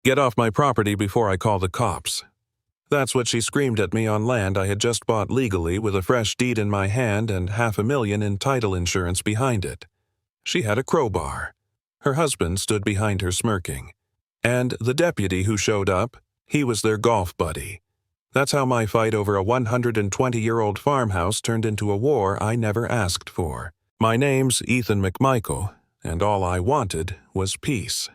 "Get off my property before I call the cops." That's what she screamed at me on land I had just bought legally with a fresh deed in my hand and $500,000 in title insurance behind it. She had a crowbar. Her husband stood behind her smirking. And the deputy who showed up, he was their golf buddy. That's how my fight over a 120-year-old farmhouse turned into a war I never asked for. My name's Ethan McMichael, and all I wanted was peace.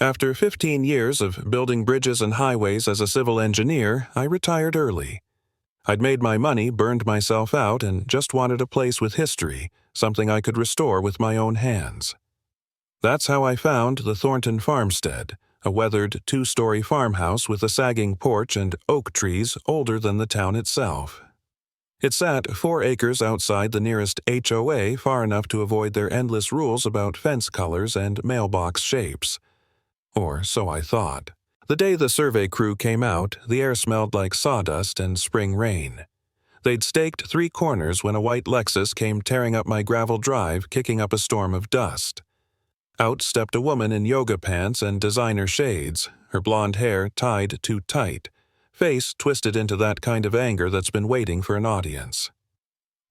After 15 years of building bridges and highways as a civil engineer, I retired early. I'd made my money, burned myself out, and just wanted a place with history, something I could restore with my own hands. That's how I found the Thornton Farmstead, a weathered 2-story farmhouse with a sagging porch and oak trees older than the town itself. It sat 4 acres outside the nearest HOA, far enough to avoid their endless rules about fence colors and mailbox shapes. Or so I thought. The day the survey crew came out, the air smelled like sawdust and spring rain. They'd staked 3 corners when a white Lexus came tearing up my gravel drive, kicking up a storm of dust. Out stepped a woman in yoga pants and designer shades, her blonde hair tied too tight, face twisted into that kind of anger that's been waiting for an audience.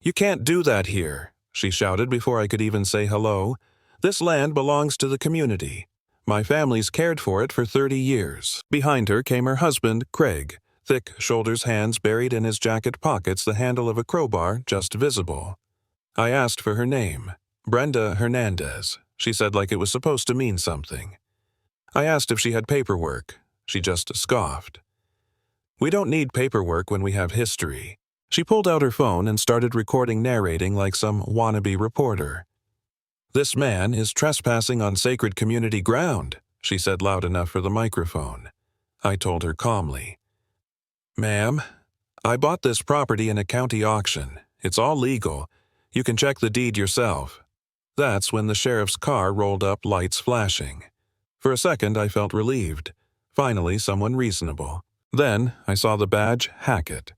"You can't do that here," she shouted before I could even say hello. "This land belongs to the community. My family's cared for it for 30 years. Behind her came her husband, Craig, thick shoulders, hands buried in his jacket pockets, the handle of a crowbar just visible. I asked for her name. "Brenda Hernandez," she said like it was supposed to mean something. I asked if she had paperwork. She just scoffed. "We don't need paperwork when we have history." She pulled out her phone and started recording, narrating like some wannabe reporter. "This man is trespassing on sacred community ground," she said loud enough for the microphone. I told her calmly. "Ma'am, I bought this property in a county auction. It's all legal. You can check the deed yourself." That's when the sheriff's car rolled up, lights flashing. For a second, I felt relieved. Finally, someone reasonable. Then I saw the badge Hackett.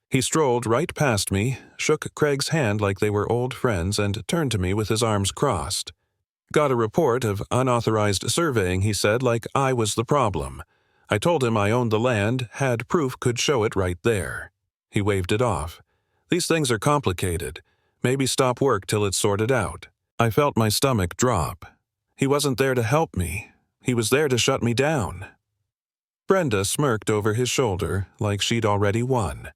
He strolled right past me, shook Craig's hand like they were old friends, and turned to me with his arms crossed. "Got a report of unauthorized surveying," he said, like I was the problem. I told him I owned the land, had proof, could show it right there. He waved it off. "These things are complicated. Maybe stop work till it's sorted out." I felt my stomach drop. He wasn't there to help me. He was there to shut me down. Brenda smirked over his shoulder like she'd already won.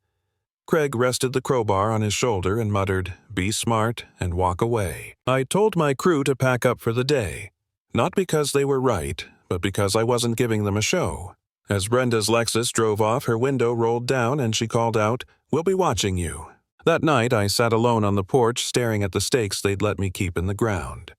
Craig rested the crowbar on his shoulder and muttered, "Be smart and walk away." I told my crew to pack up for the day. Not because they were right, but because I wasn't giving them a show. As Brenda's Lexus drove off, her window rolled down and she called out, "We'll be watching you." That night, I sat alone on the porch staring at the stakes they'd let me keep in the ground.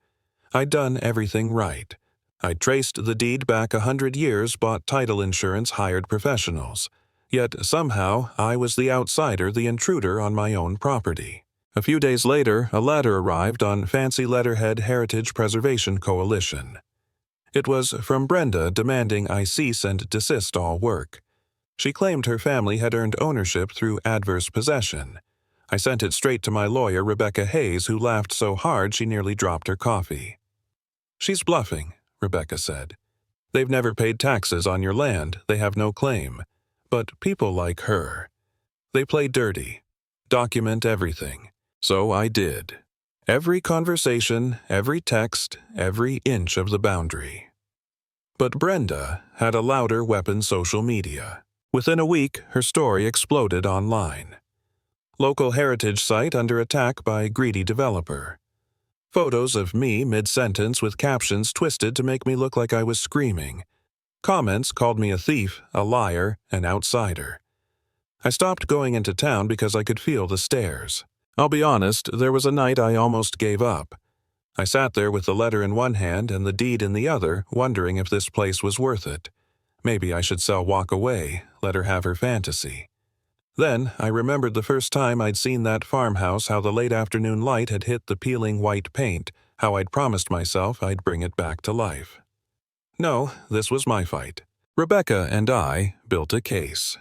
I'd done everything right. I'd traced the deed back 100 years, bought title insurance, hired professionals. Yet somehow, I was the outsider, the intruder on my own property. A few days later, a letter arrived on fancy letterhead Heritage Preservation Coalition. It was from Brenda demanding I cease and desist all work. She claimed her family had earned ownership through adverse possession. I sent it straight to my lawyer, Rebecca Hayes, who laughed so hard she nearly dropped her coffee. "She's bluffing," Rebecca said. "They've never paid taxes on your land. They have no claim. But people like her, they play dirty. Document everything." So I did. Every conversation, every text, every inch of the boundary. But Brenda had a louder weapon: social media. Within a week, her story exploded online. Local heritage site under attack by greedy developer. Photos of me mid-sentence with captions twisted to make me look like I was screaming. Comments called me a thief, a liar, an outsider. I stopped going into town because I could feel the stares. I'll be honest, there was a night I almost gave up. I sat there with the letter in one hand and the deed in the other, wondering if this place was worth it. Maybe I should sell, walk away, let her have her fantasy. Then I remembered the first time I'd seen that farmhouse, how the late afternoon light had hit the peeling white paint, how I'd promised myself I'd bring it back to life. No, this was my fight. Rebecca and I built a case.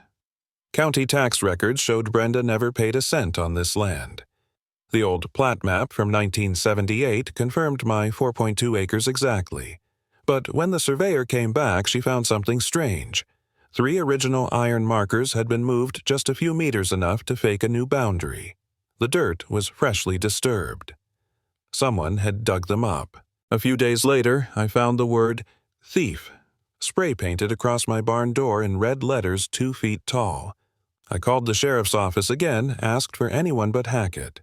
County tax records showed Brenda never paid a cent on this land. The old plat map from 1978 confirmed my 4.2 acres exactly. But when the surveyor came back, she found something strange. 3 original iron markers had been moved just a few meters enough to fake a new boundary. The dirt was freshly disturbed. Someone had dug them up. A few days later, I found the word thief spray-painted across my barn door in red letters 2 feet tall. I called the sheriff's office again, asked for anyone but Hackett.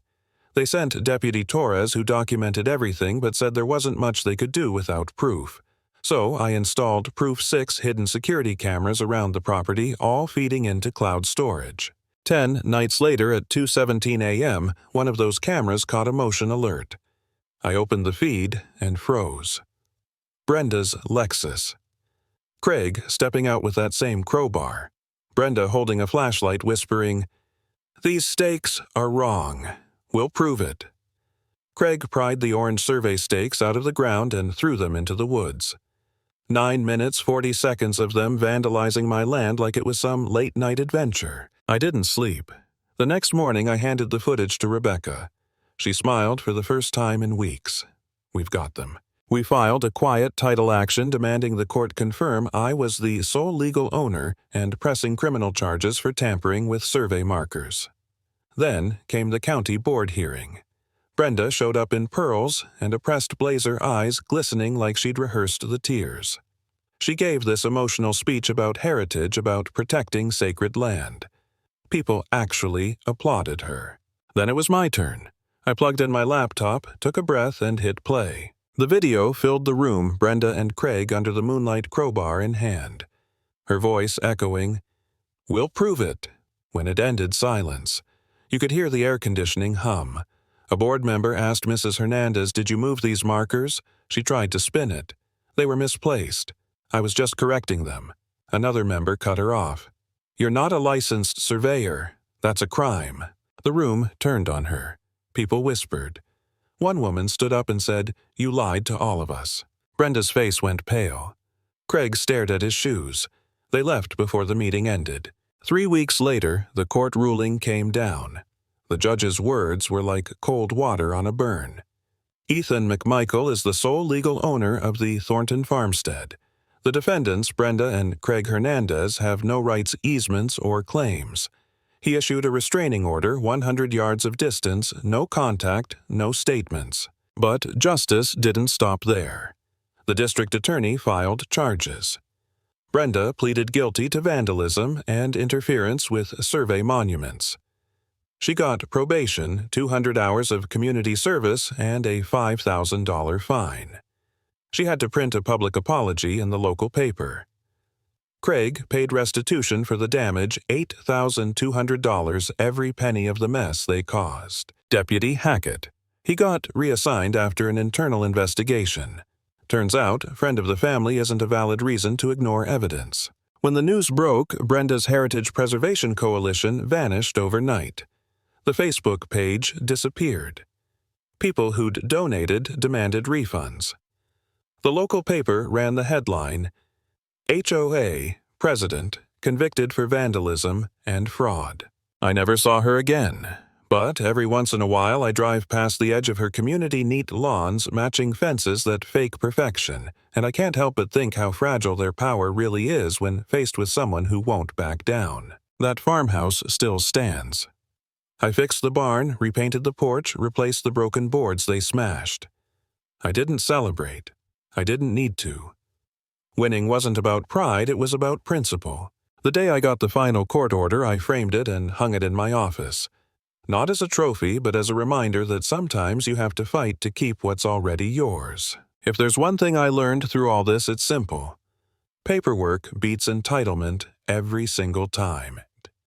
They sent Deputy Torres, who documented everything but said there wasn't much they could do without proof. So I installed Proof 6 hidden security cameras around the property, all feeding into cloud storage. 10 nights later at 2:17 a.m., one of those cameras caught a motion alert. I opened the feed and froze. Brenda's Lexus. Craig stepping out with that same crowbar. Brenda holding a flashlight whispering, "These stakes are wrong. We'll prove it." Craig pried the orange survey stakes out of the ground and threw them into the woods. 9 minutes, 40 seconds of them vandalizing my land like it was some late-night adventure. I didn't sleep. The next morning I handed the footage to Rebecca. She smiled for the first time in weeks. We've got them. We filed a quiet title action demanding the court confirm I was the sole legal owner and pressing criminal charges for tampering with survey markers. Then came the county board hearing. Brenda showed up in pearls and oppressed blazer eyes glistening like she'd rehearsed the tears. She gave this emotional speech about heritage, about protecting sacred land. People actually applauded her. Then it was my turn. I plugged in my laptop, took a breath, and hit play. The video filled the room, Brenda and Craig under the moonlight, crowbar in hand. Her voice echoing, "We'll prove it." When it ended, silence. You could hear the air conditioning hum. A board member asked Mrs. Hernandez, "Did you move these markers?" She tried to spin it. They were misplaced. I was just correcting them. Another member cut her off. "You're not a licensed surveyor. That's a crime." The room turned on her. People whispered. One woman stood up and said, "You lied to all of us." Brenda's face went pale. Craig stared at his shoes. They left before the meeting ended. 3 weeks later, the court ruling came down. The judge's words were like cold water on a burn. Ethan McMichael is the sole legal owner of the Thornton farmstead. The defendants, Brenda and Craig Hernandez, have no rights, easements, or claims. He issued a restraining order, 100 yards of distance, no contact, no statements. But justice didn't stop there. The district attorney filed charges. Brenda pleaded guilty to vandalism and interference with survey monuments. She got probation, 200 hours of community service, and a $5,000 fine. She had to print a public apology in the local paper. Craig paid restitution for the damage, $8,200, every penny of the mess they caused. Deputy Hackett. He got reassigned after an internal investigation. Turns out, friend of the family isn't a valid reason to ignore evidence. When the news broke, Brenda's Heritage Preservation Coalition vanished overnight. The Facebook page disappeared. People who'd donated demanded refunds. The local paper ran the headline, HOA President Convicted for Vandalism and Fraud. I never saw her again, but every once in a while I drive past the edge of her community neat lawns matching fences that fake perfection, and I can't help but think how fragile their power really is when faced with someone who won't back down. That farmhouse still stands. I fixed the barn, repainted the porch, replaced the broken boards they smashed. I didn't celebrate. I didn't need to. Winning wasn't about pride, it was about principle. The day I got the final court order, I framed it and hung it in my office. Not as a trophy, but as a reminder that sometimes you have to fight to keep what's already yours. If there's one thing I learned through all this, it's simple. Paperwork beats entitlement every single time.